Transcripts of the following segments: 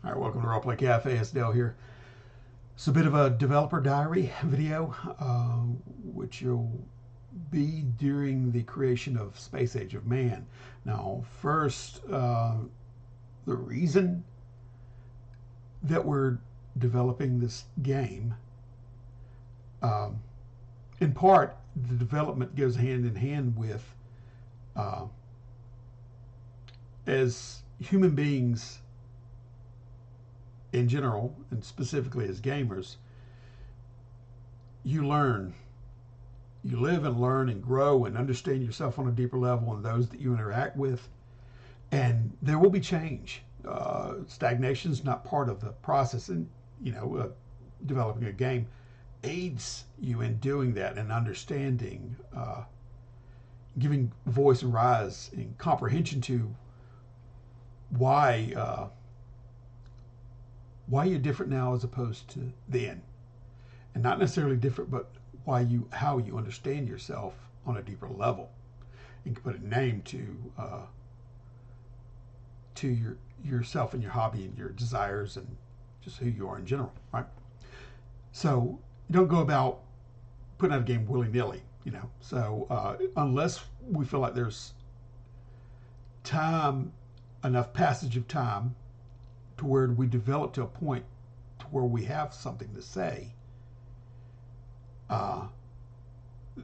All right, welcome to Roleplay Cafe. It's Dale here. It's a bit of a developer diary video, which you'll be during the creation of Space Age of Man. Now, first, the reason that we're developing this game, um, in part, the development goes hand in hand with, uh, as human beings in general, and specifically as gamers, you learn. You live and learn and grow and understand yourself on a deeper level and those that you interact with. And there will be change. Stagnation is not part of the process. And, developing a game aids you in doing that and understanding, giving voice and rise and comprehension to why why you're different now as opposed to then, and not necessarily different, but how you understand yourself on a deeper level. You can put a name to yourself and your hobby and your desires and just who you are in general, right? So you don't go about putting out a game willy nilly, So unless we feel like there's time, enough passage of time to where we develop to a point to where we have something to say, uh,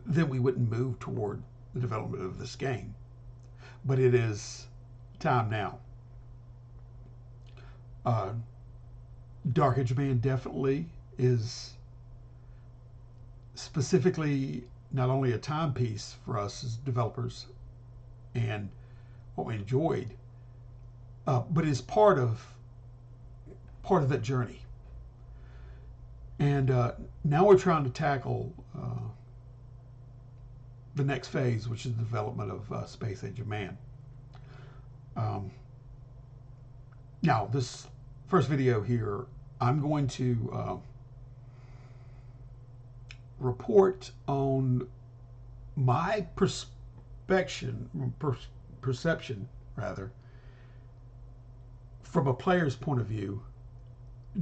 then we wouldn't move toward the development of this game. But it is time now. Uh, Dark Age of Man definitely is specifically not only a timepiece for us as developers and what we enjoyed, but is part of that journey. And now we're trying to tackle the next phase, which is the development of Space Age of Man. Now, this first video here, I'm going to report on my perception, rather, from a player's point of view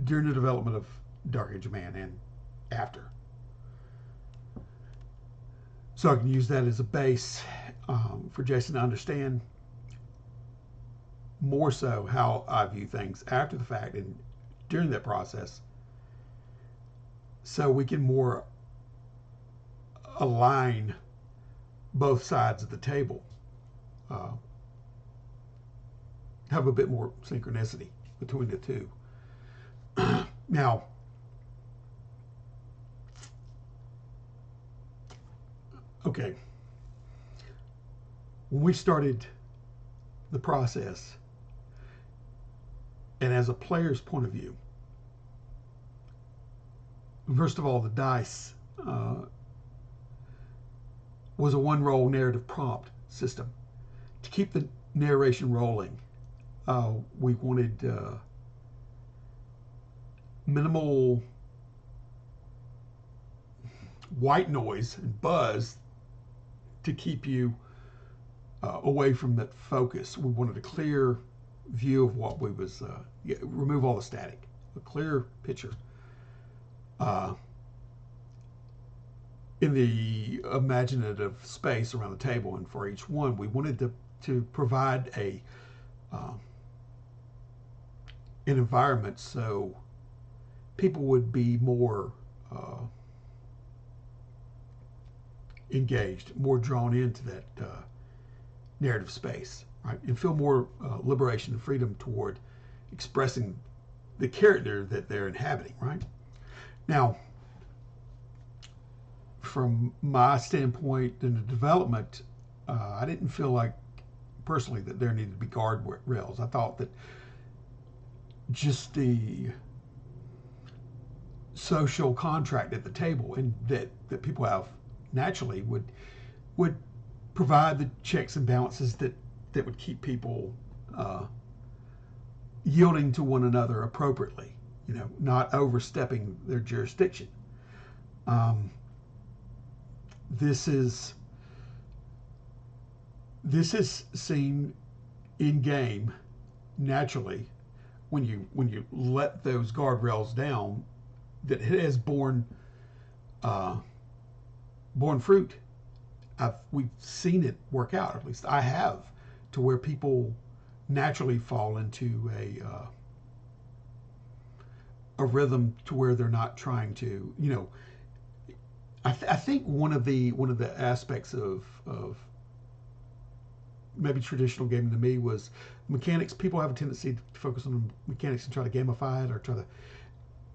during the development of Dark Age of Man and after. So I can use that as a base for Jason to understand more so how I view things after the fact and during that process, so we can more align both sides of the table, have a bit more synchronicity between the two. Now, okay, when we started the process, and as a player's point of view, first of all, the dice was a one-roll narrative prompt system. To keep the narration rolling, we wanted minimal white noise and buzz to keep you away from that focus. We wanted a clear view of what we was, remove all the static, a clear picture in the imaginative space around the table. And for each one, we wanted to provide an environment so people would be more engaged, more drawn into that narrative space, right? And feel more liberation and freedom toward expressing the character that they're inhabiting, right? Now, from my standpoint in the development, I didn't feel like personally that there needed to be guardrails. I thought that just the social contract at the table and that people have naturally would provide the checks and balances that would keep people yielding to one another appropriately, not overstepping their jurisdiction. This is seen in game naturally when you let those guardrails down, that it has uh, borne fruit. We've seen it work out. At least I have, to where people naturally fall into a rhythm to where they're not trying to, you know. I think one of the aspects of maybe traditional gaming to me was mechanics. People have a tendency to focus on mechanics and try to gamify it, or try to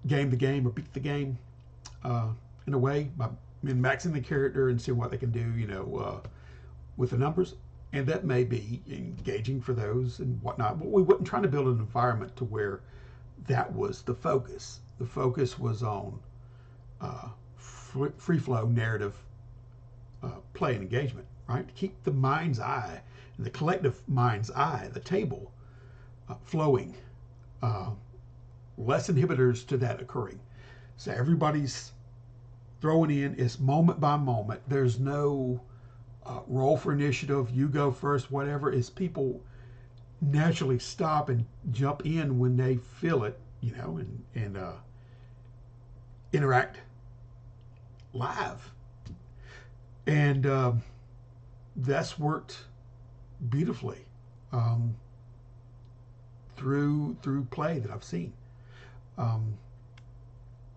game the game or beat the game in a way by maxing the character and seeing what they can do, you know, with the numbers. And that may be engaging for those and whatnot, but we weren't trying to build an environment to where that was the focus. The focus was on free flow narrative play and engagement, right? To keep the mind's eye, the collective mind's eye, the table, flowing. Less inhibitors to that occurring. So everybody's throwing in. It's moment by moment. There's no roll for initiative, you go first, whatever. It's people naturally stop and jump in when they feel it, you know, and interact live. And that's worked beautifully through play that I've seen.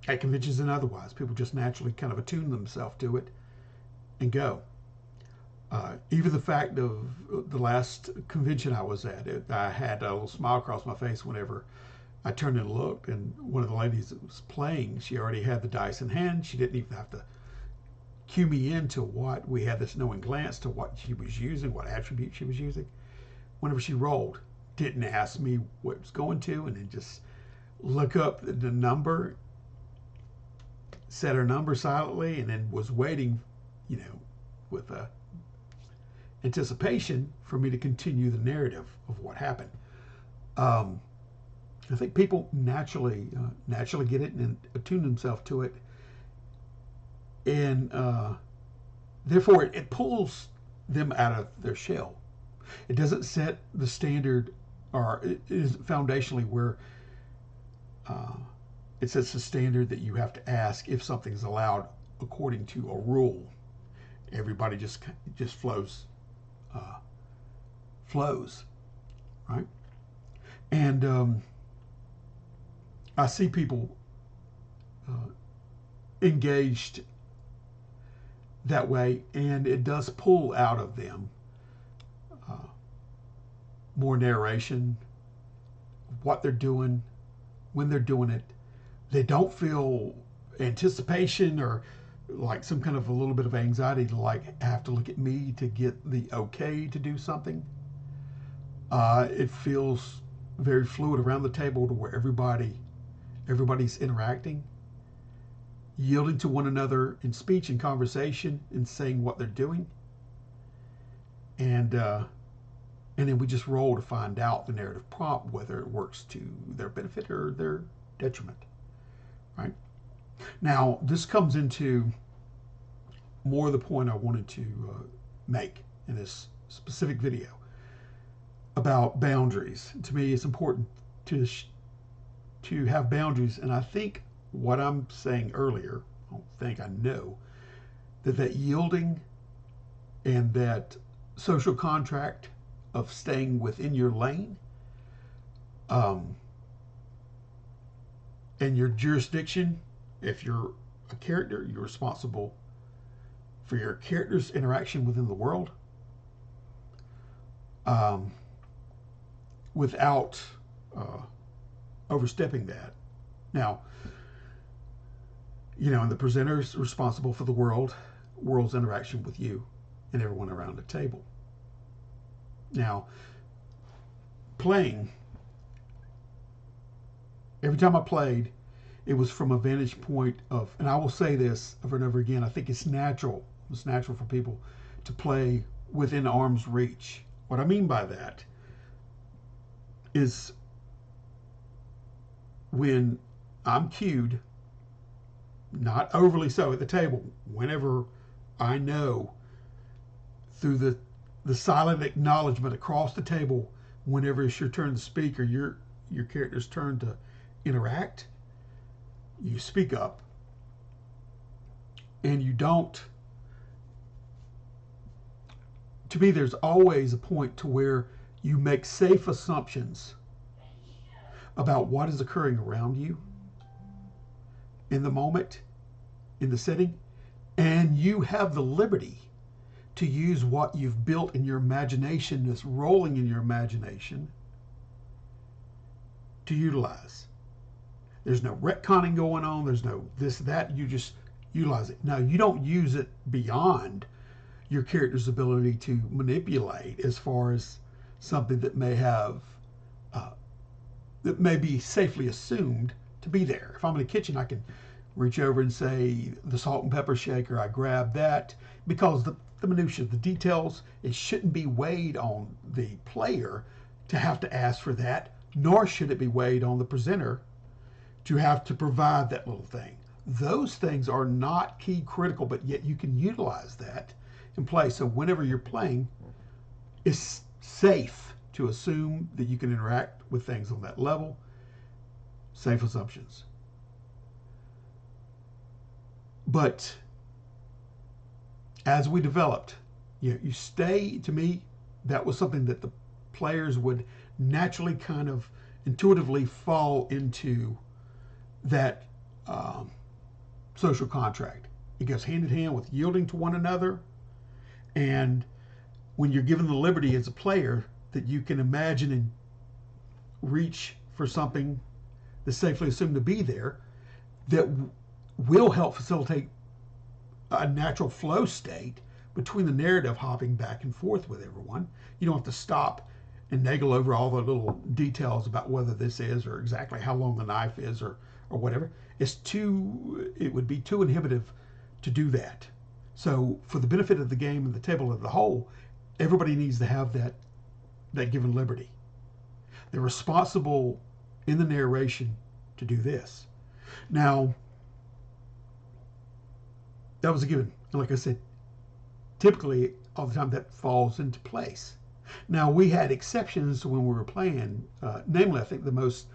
At conventions and otherwise, people just naturally kind of attune themselves to it and go. Even the fact of the last convention I was at, I had a little smile across my face whenever I turned and looked, and one of the ladies that was playing, she already had the dice in hand. She didn't even have to cue me into what. We had this knowing glance to what she was using, what attribute she was using. Whenever she rolled, didn't ask me what it was going to, and then just look up the number, said her number silently, and then was waiting, you know, with a anticipation for me to continue the narrative of what happened. I think people naturally get it and attune themselves to it, and therefore it pulls them out of their shell. It doesn't set the standard, or it is foundationally where it sets the standard that you have to ask if something's allowed according to a rule. Everybody just flows, right? And I see people engaged that way, and it does pull out of them more narration, what they're doing, when they're doing it. They don't feel anticipation or like some kind of a little bit of anxiety to like have to look at me to get the okay to do something. It feels very fluid around the table to where everybody's interacting, yielding to one another in speech and conversation and saying what they're doing. And then we just roll to find out the narrative prompt, whether it works to their benefit or their detriment, right? Now, this comes into more of the point I wanted to make in this specific video about boundaries. To me, it's important to have boundaries, and I think what I'm saying earlier, I know that yielding and that social contract of staying within your lane and your jurisdiction. If you're a character, you're responsible for your character's interaction within the world without overstepping that. Now, you know, and the presenter's responsible for the world's interaction with you and everyone around the table. Now, playing, every time I played, it was from a vantage point of, and I will say this over and over again, I think it's natural for people to play within arm's reach. What I mean by that is when I'm cued, not overly so at the table, whenever I know through the silent acknowledgement across the table, whenever it's your turn to speak or your character's turn to interact, you speak up, and you don't. To me, there's always a point to where you make safe assumptions about what is occurring around you in the moment, in the setting, and you have the liberty to use what you've built in your imagination, that's rolling in your imagination, to utilize. There's no retconning going on. There's no this, that. You just utilize it. Now, you don't use it beyond your character's ability to manipulate, as far as something that may have, that may be safely assumed to be there. If I'm in the kitchen, I can reach over and say the salt and pepper shaker. I grab that because the minutiae, the details, it shouldn't be weighed on the player to have to ask for that, nor should it be weighed on the presenter to have to provide that little thing. Those things are not key critical, but yet you can utilize that in play. So whenever you're playing, it's safe to assume that you can interact with things on that level. Safe assumptions. But as we developed, you stay, to me, that was something that the players would naturally kind of intuitively fall into, that social contract. It goes hand in hand with yielding to one another. And when you're given the liberty as a player that you can imagine and reach for something that's safely assumed to be there, that will help facilitate a natural flow state between the narrative hopping back and forth with everyone. You don't have to stop and naggle over all the little details about whether this is, or exactly how long the knife is, or whatever. It would be too inhibitive to do that. So for the benefit of the game and the table as a whole, everybody needs to have that given liberty. They're responsible in the narration to do this. Now, that was a given. And like I said, typically all the time that falls into place. Now, we had exceptions when we were playing. Namely, I think the most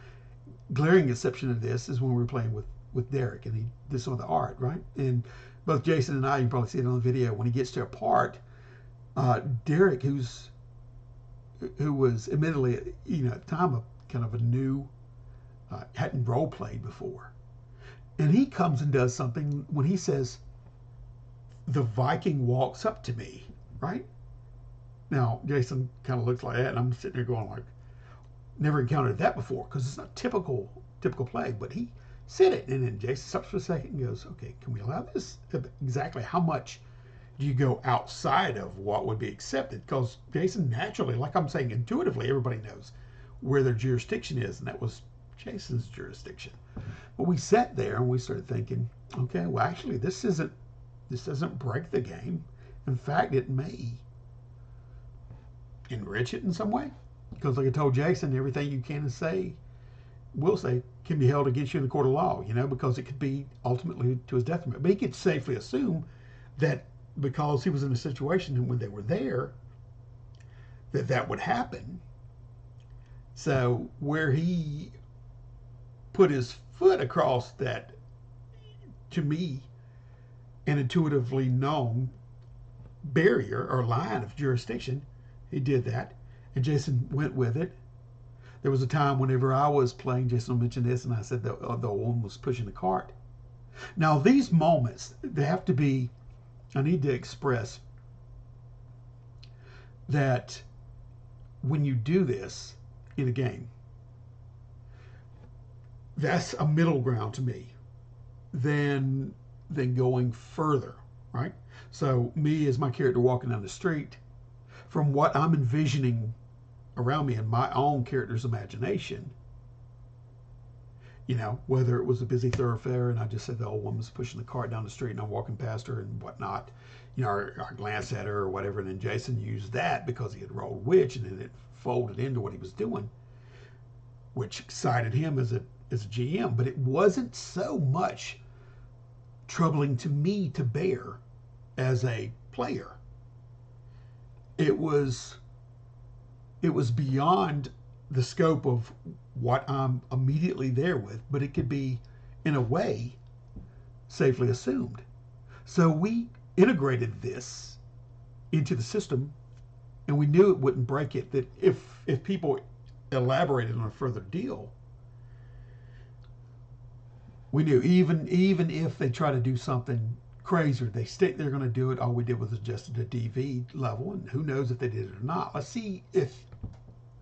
glaring exception of this is when we were playing with Derek, and he did some of the art, right? And both Jason and I, you can probably see it on the video, when he gets to a part, Derek, who was admittedly, at the time, kind of a new, hadn't role played before, and he comes and does something when he says, "The Viking walks up to me," right? Now, Jason kind of looks like that, and I'm sitting there going like, never encountered that before, because it's not typical play, but he said it, and then Jason stops for a second and goes, "Okay, can we allow this?" Exactly how much do you go outside of what would be accepted? Because Jason naturally, like I'm saying, intuitively, everybody knows where their jurisdiction is, and that was Jason's jurisdiction. But we sat there and we started thinking, okay, well, actually, this doesn't break the game. In fact, it may enrich it in some way, because like I told Jason, everything you can will say can be held against you in the court of law, because it could be ultimately to his detriment. But he could safely assume that because he was in a situation and when they were there, that would happen. So where he put his foot across that, to me, an intuitively known barrier or line of jurisdiction, he did that, and Jason went with it. There was a time whenever I was playing, Jason mentioned this, and I said the one was pushing the cart. Now, these moments, they have to be, I need to express that when you do this in a game, that's a middle ground to me than going further, right? So me as my character walking down the street, from what I'm envisioning around me in my own character's imagination, whether it was a busy thoroughfare and I just said the old woman was pushing the cart down the street and I'm walking past her and whatnot, or I glanced at her or whatever, and then Jason used that because he had rolled witch, and then it folded into what he was doing, which excited him as a GM. But it wasn't so much troubling to me to bear as a player. It was beyond the scope of what I'm immediately there with, but it could be, in a way, safely assumed. So we integrated this into the system, and we knew it wouldn't break it. That if people elaborated on a further deal, we knew even if they try to do something crazier, they state they're going to do it. All we did was adjusted the DV level, and who knows if they did it or not. Let's see if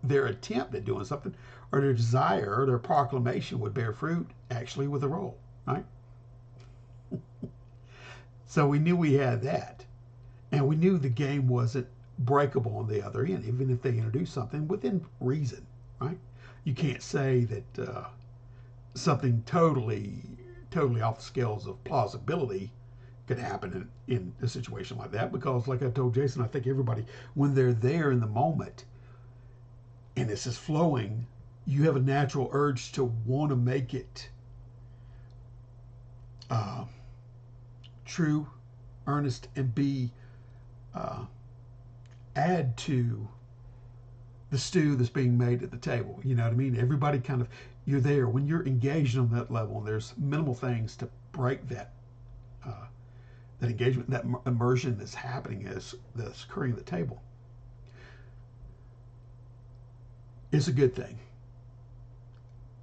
their attempt at doing something or their desire or their proclamation would bear fruit actually with a roll, right? So we knew we had that, and we knew the game wasn't breakable on the other end, even if they introduced something within reason, right? You can't say that something totally off the scales of plausibility could happen in a situation like that, because like I told Jason, I think everybody, when they're there in the moment and this is flowing, you have a natural urge to want to make it true, earnest, and be add to the stew that's being made at the table. You know what I mean? Everybody kind of, you're there when you're engaged on that level, and there's minimal things to break that that engagement, that immersion that's happening that's occurring at the table. It's a good thing.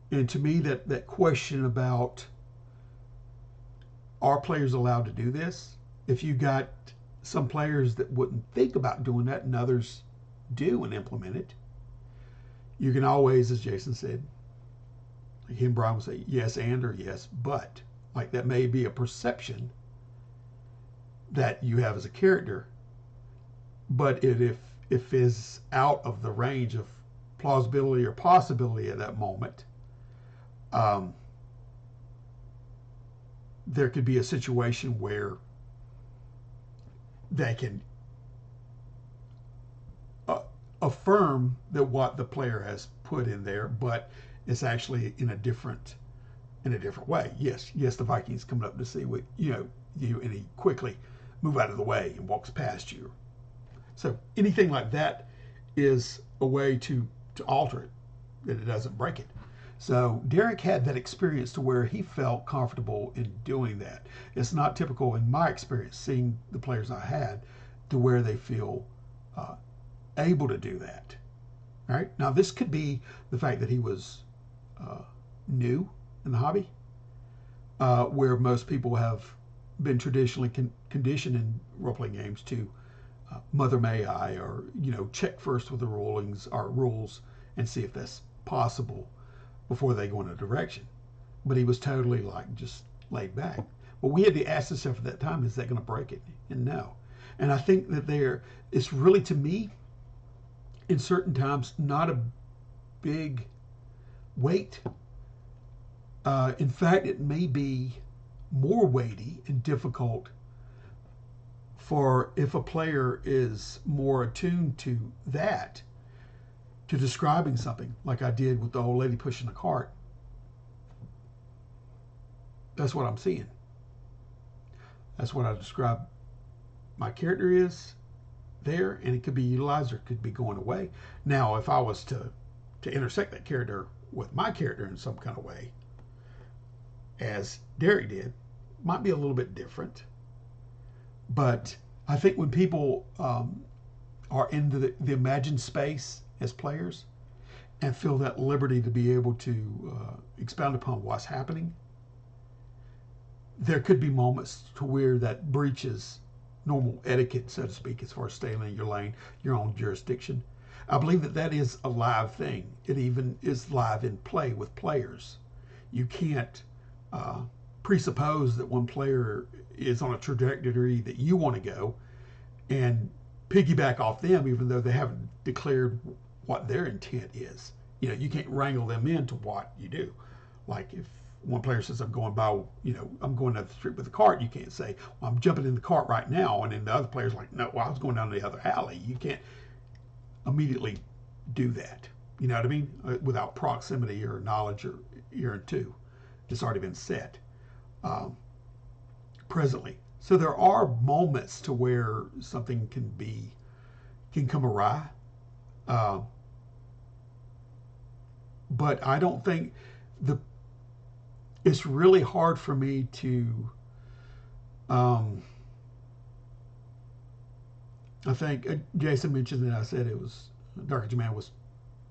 And to me, that question about, are players allowed to do this? If you got some players that wouldn't think about doing that and others do and implement it, you can always, as Jason said, like him, Brian would say yes and or yes, but. Like that may be a perception that you have as a character, but if is out of the range of plausibility or possibility at that moment, there could be a situation where they can affirm that what the player has put in there, but it's actually in a different way. Yes, the Vikings coming up to see what you, and he quickly move out of the way and walks past you. So anything like that is a way to alter it, that it doesn't break it. So Derek had that experience to where he felt comfortable in doing that. It's not typical in my experience seeing the players I had to where they feel able to do that. All right. Now this could be the fact that he was new in the hobby, where most people have been traditionally conditioned in role-playing games to mother may I, or check first with the rules and see if that's possible before they go in a direction. But he was totally like just laid back. Well, we had to ask ourselves at that time, is that going to break it? And no. And I think that it's really, to me, in certain times, not a big weight. In fact, it may be more weighty and difficult for if a player is more attuned to that, to describing something like I did with the old lady pushing the cart. That's what I'm seeing. That's what I describe my character is there, and it could be utilized or it could be going away. Now, if I was to intersect that character with my character in some kind of way, as Derek did, might be a little bit different. But I think when people are in the imagined space as players and feel that liberty to be able to expound upon what's happening, there could be moments to where that breaches normal etiquette, so to speak, as far as staying in your lane, your own jurisdiction. I believe that is a live thing. It even is live in play with players. You can't presuppose that one player is on a trajectory that you want to go and piggyback off them, even though they haven't declared what their intent is. You can't wrangle them into what you do. Like if one player says, I'm going down the street with the cart, you can't say, well, I'm jumping in the cart right now. And then the other player's like, no, well, I was going down the other alley. You can't immediately do that. You know what I mean? Without proximity or knowledge or ear and two. It's already been set presently. So there are moments to where something can come awry. but I don't think the it's really hard for me to um, I think Jason mentioned that I said it was Dark Age Man was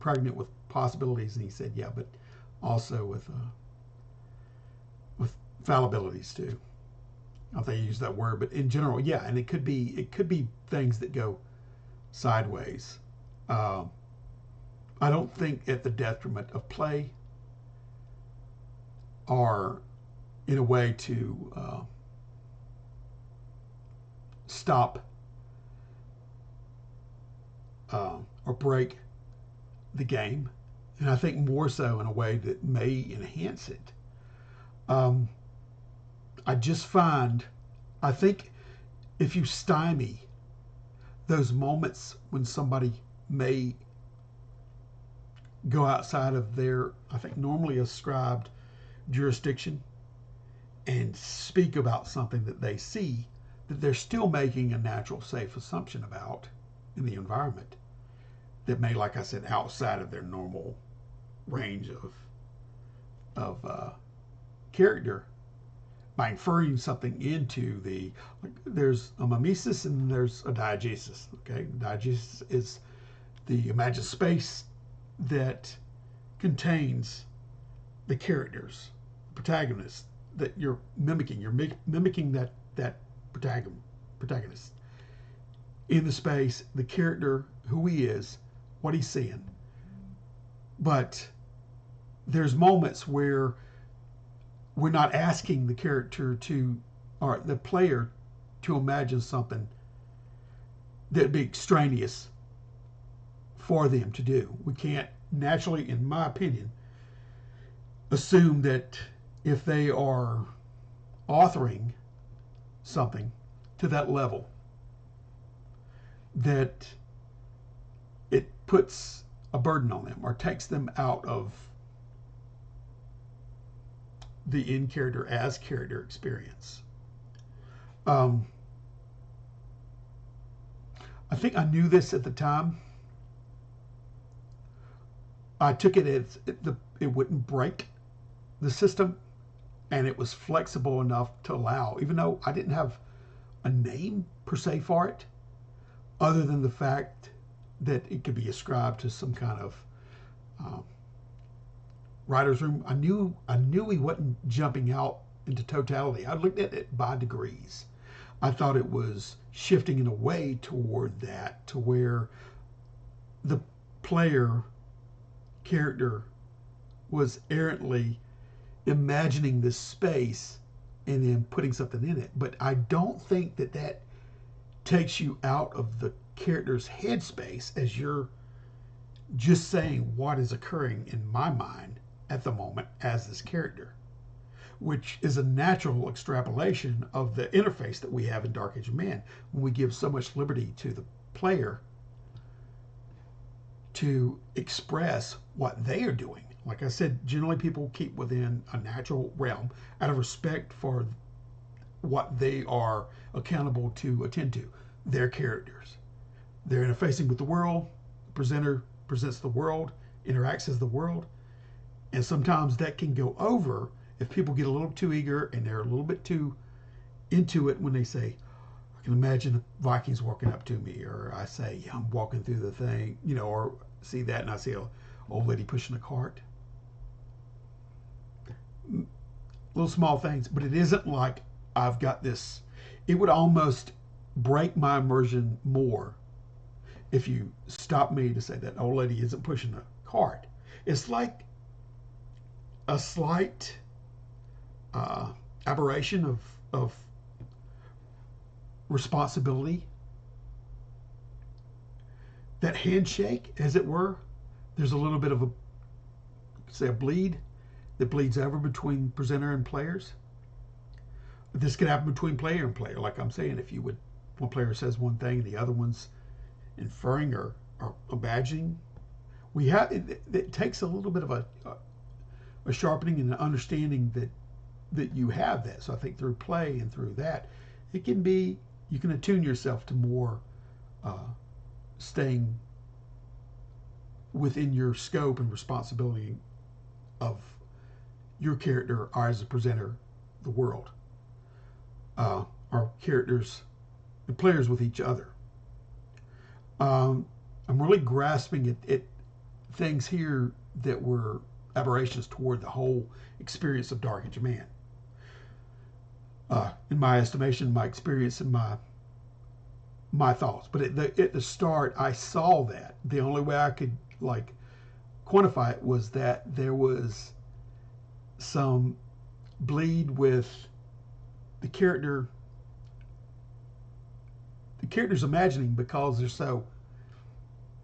pregnant with possibilities, and he said, yeah, but also with fallibilities too. I don't think he used that word, but in general, yeah, and it could be things that go sideways. Um, I don't think at the detriment of play or in a way to stop or break the game, and I think more so in a way that may enhance it. Um, I just find, I think if you stymie those moments when somebody may go outside of their, I think, normally ascribed jurisdiction and speak about something that they see that they're still making a natural, safe assumption about in the environment that may, like I said, outside of their normal range of character by inferring something into the like, there's a mimesis and there's a diegesis. Okay, diegesis is the imagined space that contains the characters, the protagonists that you're mimicking. You're mimicking that protagonist in the space, the character, who he is, what he's seeing. But there's moments where we're not asking the character to, or the player, to imagine something that'd be extraneous for them to do. We can't naturally, in my opinion, assume that if they are authoring something to that level, that it puts a burden on them or takes them out of the in character as character experience. Um, I think I knew this at the time. I took it as it wouldn't break the system, and it was flexible enough to allow, even though I didn't have a name per se for it, other than the fact that it could be ascribed to some kind of um, writer's room. I knew he wasn't jumping out into totality. I looked at it by degrees. I thought it was shifting in a way toward that, to where the player character was errantly imagining this space and then putting something in it. But I don't think that takes you out of the character's headspace as you're just saying what is occurring in my mind at the moment as this character, which is a natural extrapolation of the interface that we have in Dark Age of Man when we give so much liberty to the player to express what they are doing. Like I said, generally people keep within a natural realm out of respect for what they are accountable to attend to, their characters. They're interfacing with the world. The presenter presents the world, interacts as the world, and sometimes that can go over if people get a little too eager and they're a little bit too into it when they say, I can imagine the Vikings walking up to me, or I say, yeah, I'm walking through the thing, or see that and I see a old lady pushing a cart. Little small things, but it isn't like I've got this. It would almost break my immersion more if you stop me to say that old lady isn't pushing a cart. It's like a slight aberration of responsibility. That handshake, as it were, there's a little bit of a bleed that bleeds over between presenter and players. But this could happen between player and player. Like I'm saying, if one player says one thing and the other one's inferring or imagining, it takes a little bit of a sharpening and an understanding that you have that. So I think through play and through that, you can attune yourself to more staying within your scope and responsibility of your character or as a presenter, the world, our characters and players with each other. I'm really grasping at things here that were aberrations toward the whole experience of Dark Age of Man. In my estimation, my experience, and my thoughts. But at the start, I saw that. The only way I could like quantify it was that there was some bleed with the character's imagining, because they're so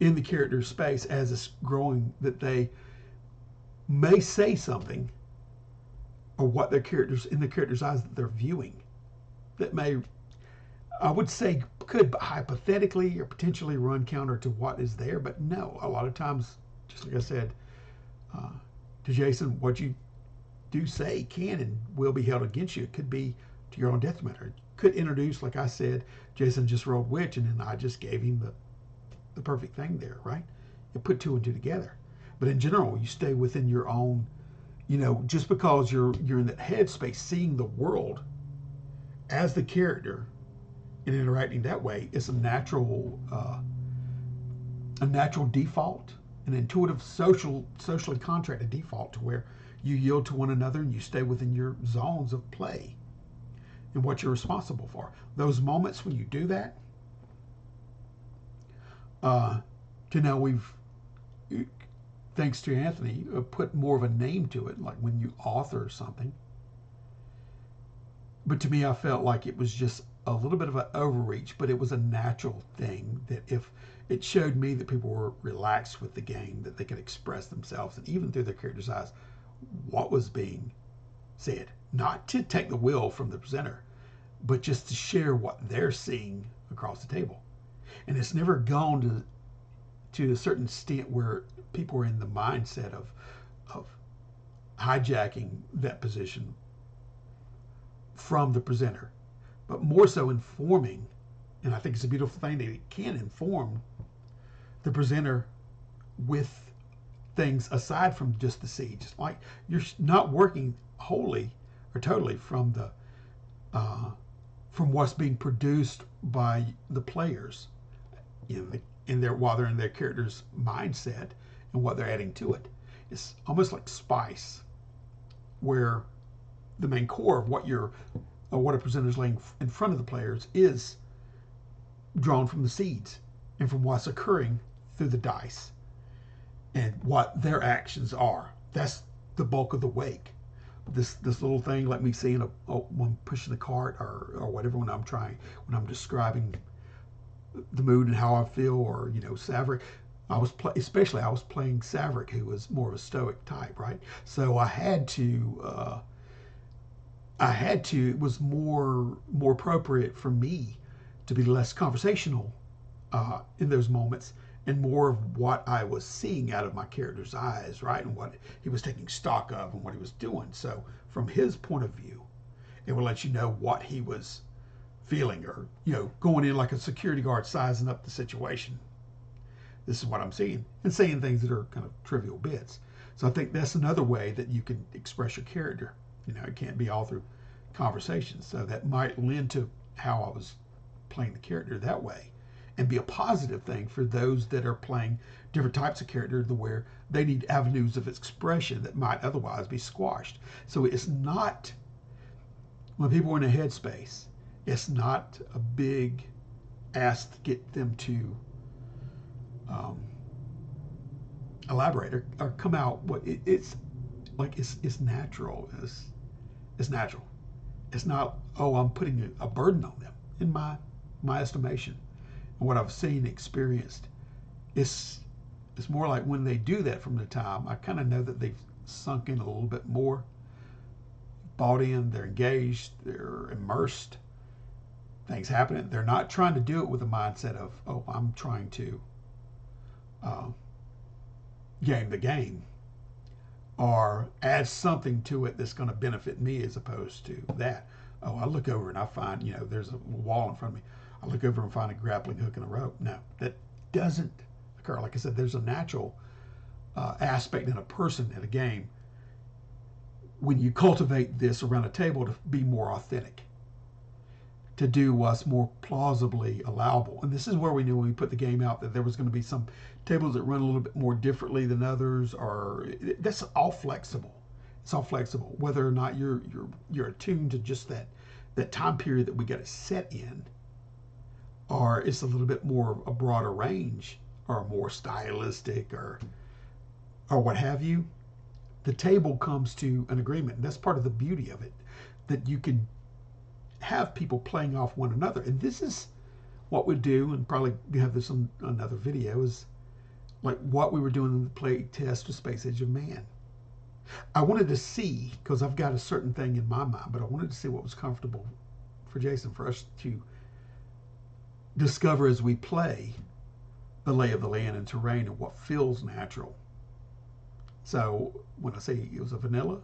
in the character's space as it's growing, that they may say something, or what their characters, in the character's eyes, that they're viewing, that may, I would say, could hypothetically or potentially run counter to what is there. But no, a lot of times, just like I said to Jason, what you do say can and will be held against you. It could be to your own detriment, or could introduce, like I said, Jason just rolled witch, and then I just gave him the perfect thing there, right? You put two and two together. But in general, you stay within your own, just because you're in that headspace, seeing the world as the character and interacting that way, is a natural default, an intuitive, socially contracted default, to where you yield to one another and you stay within your zones of play and what you're responsible for. Those moments when you do that, to now we've, thanks to Anthony, put more of a name to it, like when you author something. But to me, I felt like it was just a little bit of an overreach, but it was a natural thing, that if it showed me that people were relaxed with the game, that they could express themselves, and even through their character's eyes, what was being said. Not to take the will from the presenter, but just to share what they're seeing across the table. And it's never gone to a certain extent where people are in the mindset of hijacking that position from the presenter, but more so informing. And I think it's a beautiful thing that it can inform the presenter with things aside from just the siege. Like, you're not working wholly or totally from what's being produced by the players while they're in their character's mindset and what they're adding to it. It's almost like spice, where the main core of what a presenter's laying in front of the players is drawn from the seeds and from what's occurring through the dice and what their actions are. That's the bulk of the wake. This little thing, like me saying when pushing the cart or whatever, when I'm describing the mood and how I feel, or Saverick. I was playing Saverick, who was more of a stoic type, right? So I had to. It was more appropriate for me to be less conversational in those moments, and more of what I was seeing out of my character's eyes, right, and what he was taking stock of and what he was doing. So from his point of view, it will let you know what he was feeling, or going in like a security guard sizing up the situation. This is what I'm seeing, and saying things that are kind of trivial bits. So I think that's another way that you can express your character. It can't be all through conversation. So that might lend to how I was playing the character that way, and be a positive thing for those that are playing different types of character, where they need avenues of expression that might otherwise be squashed. So it's not, when people are in a headspace, it's not a big ask to get them to elaborate or come out. It's like it's natural. It's natural. It's not, I'm putting a burden on them, in my estimation. And what I've seen and experienced, it's more like when they do that from the time, I kind of know that they've sunk in a little bit more, bought in, they're engaged, they're immersed, things happening. They're not trying to do it with a mindset of, I'm trying to game the game, or add something to it that's going to benefit me, as opposed to that. I look over and I find, there's a wall in front of me. I look over and find a grappling hook and a rope. No, that doesn't occur. Like I said, there's a natural aspect in a person in a game when you cultivate this around a table to be more authentic, to do what's more plausibly allowable. And this is where we knew when we put the game out that there was going to be some tables that run a little bit more differently than others, or that's all flexible. It's all flexible, whether or not you're attuned to just that time period that we got it set in, or it's a little bit more a broader range, or more stylistic, or what have you. The table comes to an agreement. And that's part of the beauty of it, that you can have people playing off one another. And this is what we do, and probably have this on another video, is like what we were doing in the play test of Space Age of Man. I wanted to see, because I've got a certain thing in my mind, but I wanted to see what was comfortable for Jason, for us to discover as we play the lay of the land and terrain and what feels natural. So when I say it was a vanilla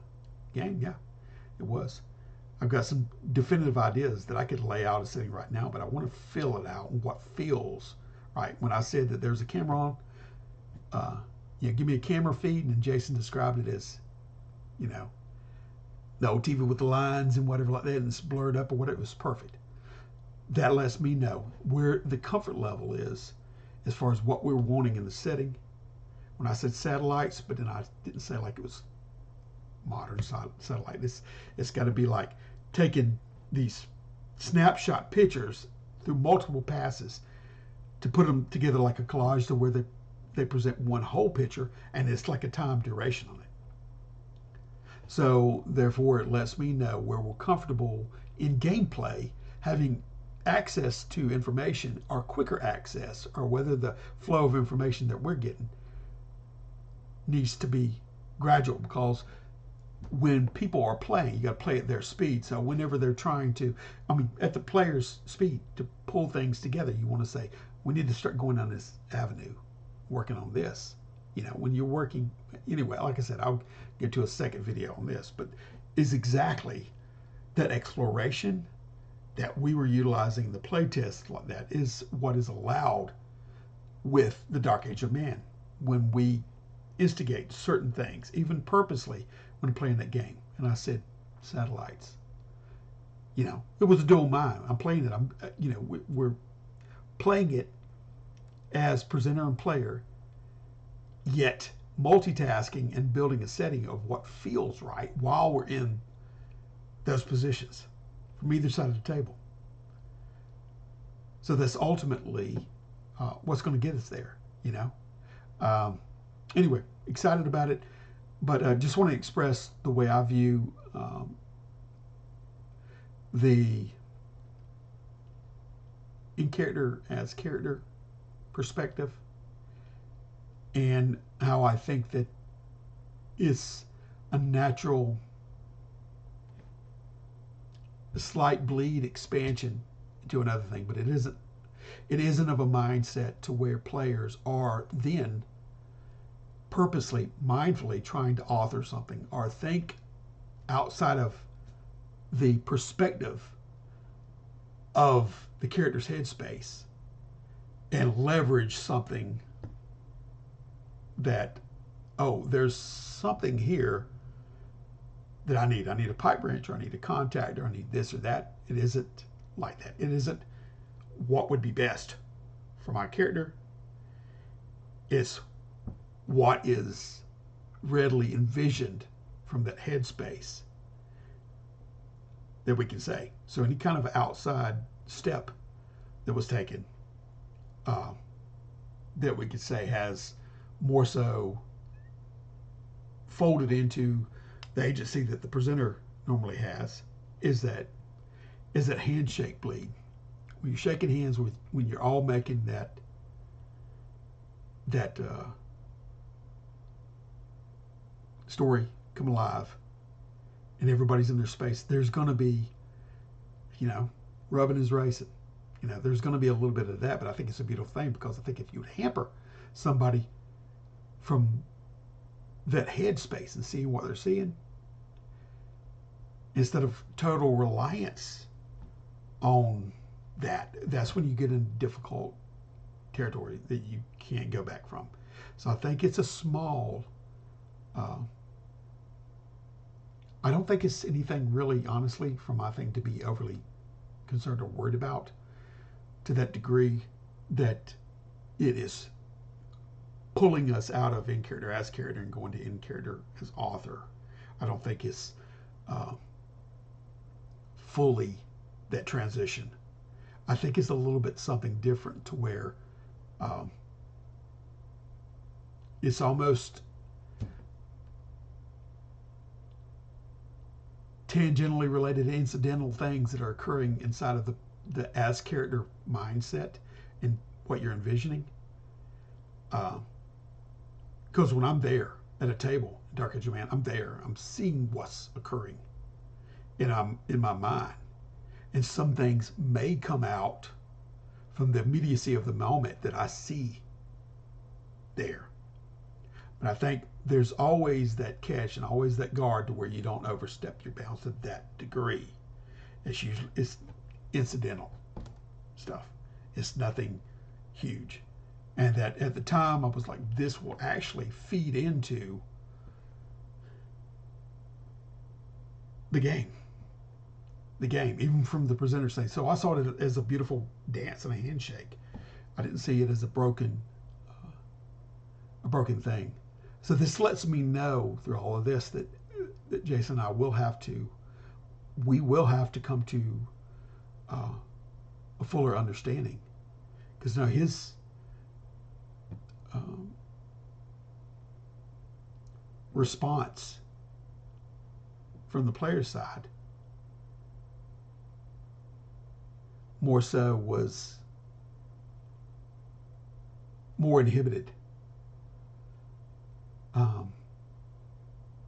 game, yeah, it was. I've got some definitive ideas that I could lay out a setting right now, but I want to fill it out and what feels right. When I said that there's a camera on, give me a camera feed, and Jason described it as, the old TV with the lines and whatever like that, and it's blurred up or whatever. It was perfect. That lets me know where the comfort level is as far as what we're wanting in the setting. When I said satellites, but then I didn't say like it was modern satellite. It's got to be like taking these snapshot pictures through multiple passes to put them together like a collage, to where they present one whole picture, and it's like a time duration on it. So therefore, it lets me know where we're comfortable in gameplay, having access to information, or quicker access, or whether the flow of information that we're getting needs to be gradual, because when people are playing, you got to play at their speed. So whenever they're trying to, at the player's speed to pull things together, you want to say, we need to start going down this avenue, working on this. When you're working, anyway, like I said, I'll get to a second video on this, but is exactly that exploration that we were utilizing in the playtest. Like that is what is allowed with the Dark Age of Man when we instigate certain things, even purposely when playing that game. And I said satellites. It was a dual mind. I'm playing it. We're playing it as presenter and player, yet multitasking and building a setting of what feels right while we're in those positions from either side of the table. So that's ultimately what's going to get us there. Anyway, excited about it, but I just want to express the way I view the character perspective, and how I think that it's a natural, slight bleed expansion to another thing, but it isn't of a mindset to where players are then purposely, mindfully trying to author something or think outside of the perspective of the character's headspace and leverage something that, there's something here that I need. I need a pipe wrench, or I need a contact, or I need this or that. It isn't like that. It isn't what would be best for my character. It's what is readily envisioned from that headspace that we can say. So any kind of outside step that was taken, that we could say has more so folded into the agency that the presenter normally has, is that handshake bleed. When you're shaking hands with, when you're all making that story come alive, and everybody's in their space, there's going to be, rubbing is racing. There's going to be a little bit of that, but I think it's a beautiful thing, because I think if you hamper somebody from that headspace and seeing what they're seeing, instead of total reliance on that, that's when you get into difficult territory that you can't go back from. So I think it's a small I don't think it's anything really, honestly, for my thing to be overly concerned or worried about to that degree that it is pulling us out of in character as character and going to in character as author. I don't think it's uh, fully that transition. I think it's a little bit something different to where um, it's almost tangentially related incidental things that are occurring inside of the as character mindset and what you're envisioning. Because when I'm there at a table, Dark Age of Man, I'm there. I'm seeing what's occurring, and I'm in my mind. And some things may come out from the immediacy of the moment that I see there. But I think there's always that catch and always that guard to where you don't overstep your bounds to that degree. It's incidental stuff. It's nothing huge. And that at the time I was like, this will actually feed into the game. The game, even from the presenter saying. So I saw it as a beautiful dance and a handshake. I didn't see it as a broken thing. So this lets me know through all of this that Jason and I we will have to come to a fuller understanding, because now his response from the player's side more so was more inhibited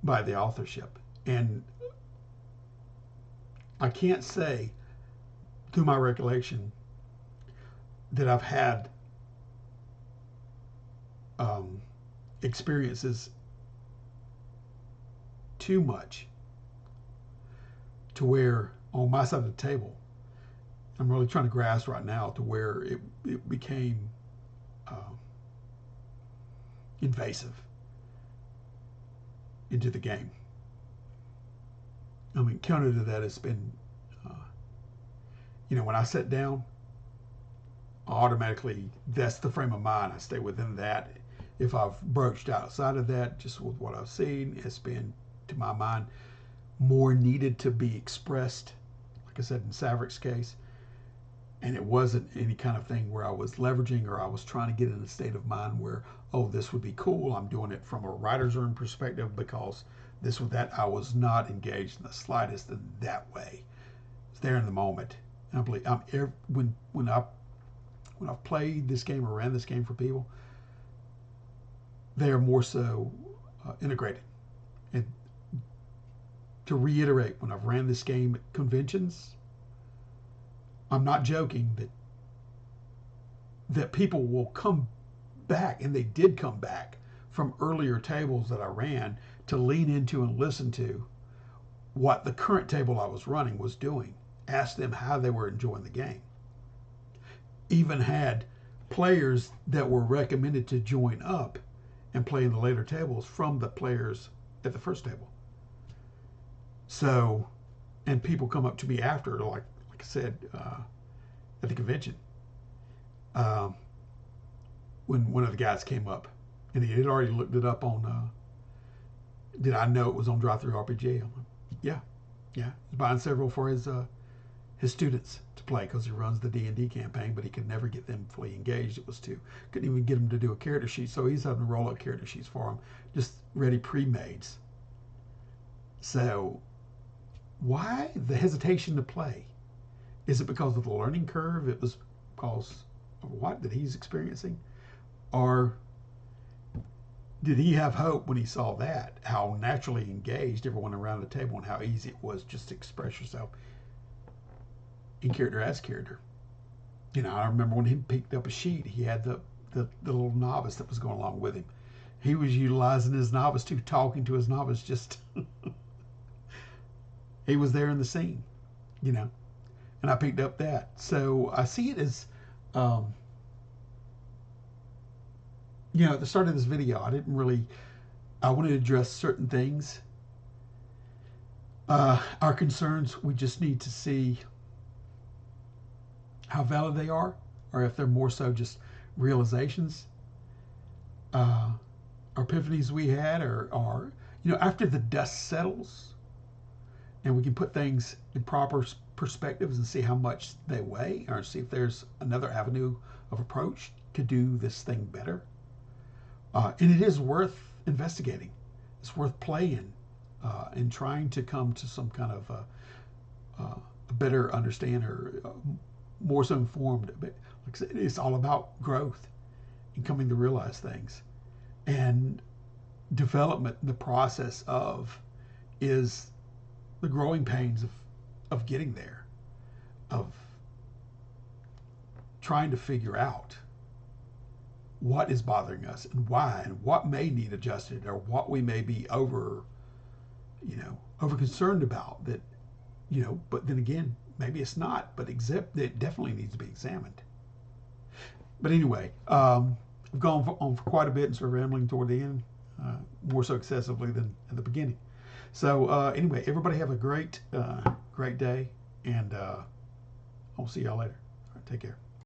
by the authorship. And I can't say, through my recollection, that I've had experiences too much to where on my side of the table, I'm really trying to grasp right now to where it became invasive into the game. I mean, counter to that, it's been, when I sit down, automatically, that's the frame of mind. I stay within that. If I've broached outside of that, just with what I've seen, it's been, to my mind, more needed to be expressed, like I said in Saverick's case. And it wasn't any kind of thing where I was leveraging or I was trying to get in a state of mind where, oh, this would be cool. I'm doing it from a writer's room perspective because this or that. I was not engaged in the slightest in that way. It's there in the moment. And I believe when I've played this game or ran this game for people, they are more so integrated. And to reiterate, when I've ran this game at conventions, I'm not joking that people will come back, and they did come back from earlier tables that I ran to lean into and listen to what the current table I was running was doing. Ask them how they were enjoying the game. Even had players that were recommended to join up and play in the later tables from the players at the first table. So, and people come up to me after, like I said, at the convention, when one of the guys came up, and he had already looked it up on, did I know it was on Drive-Thru RPG? I'm like, yeah. He's buying several for his students to play because he runs the D&D campaign, but he could never get them fully engaged. Couldn't even get them to do a character sheet, so he's having to roll up character sheets for them, just ready pre-mades. So, why the hesitation to play? Is it because of the learning curve? It was because of what that he's experiencing? Or did he have hope when he saw that, how naturally engaged everyone around the table and how easy it was just to express yourself in character as character? I remember when he picked up a sheet, he had the little novice that was going along with him. He was utilizing his novice too, talking to his novice, just he was there in the scene, and I picked up that. So I see it as, at the start of this video, I wanted to address certain things Our concerns, we just need to see how valid they are, or if they're more so just realizations. Uh, our epiphanies we had are, after the dust settles and we can put things in proper perspectives and see how much they weigh, or see if there's another avenue of approach to do this thing better. And it is worth investigating. It's worth playing and trying to come to some kind of a better understanding, or more so informed. But like I said, it's all about growth and coming to realize things. And development, the process of, is the growing pains of getting there, of trying to figure out what is bothering us and why, and what may need adjusted, or what we may be over concerned about, that, but then again, maybe it's not, but it definitely needs to be examined. But anyway, I've gone on for quite a bit and sort of rambling toward the end, more so excessively than in the beginning. So anyway, everybody have a great day, and I'll see y'all later. All right, take care.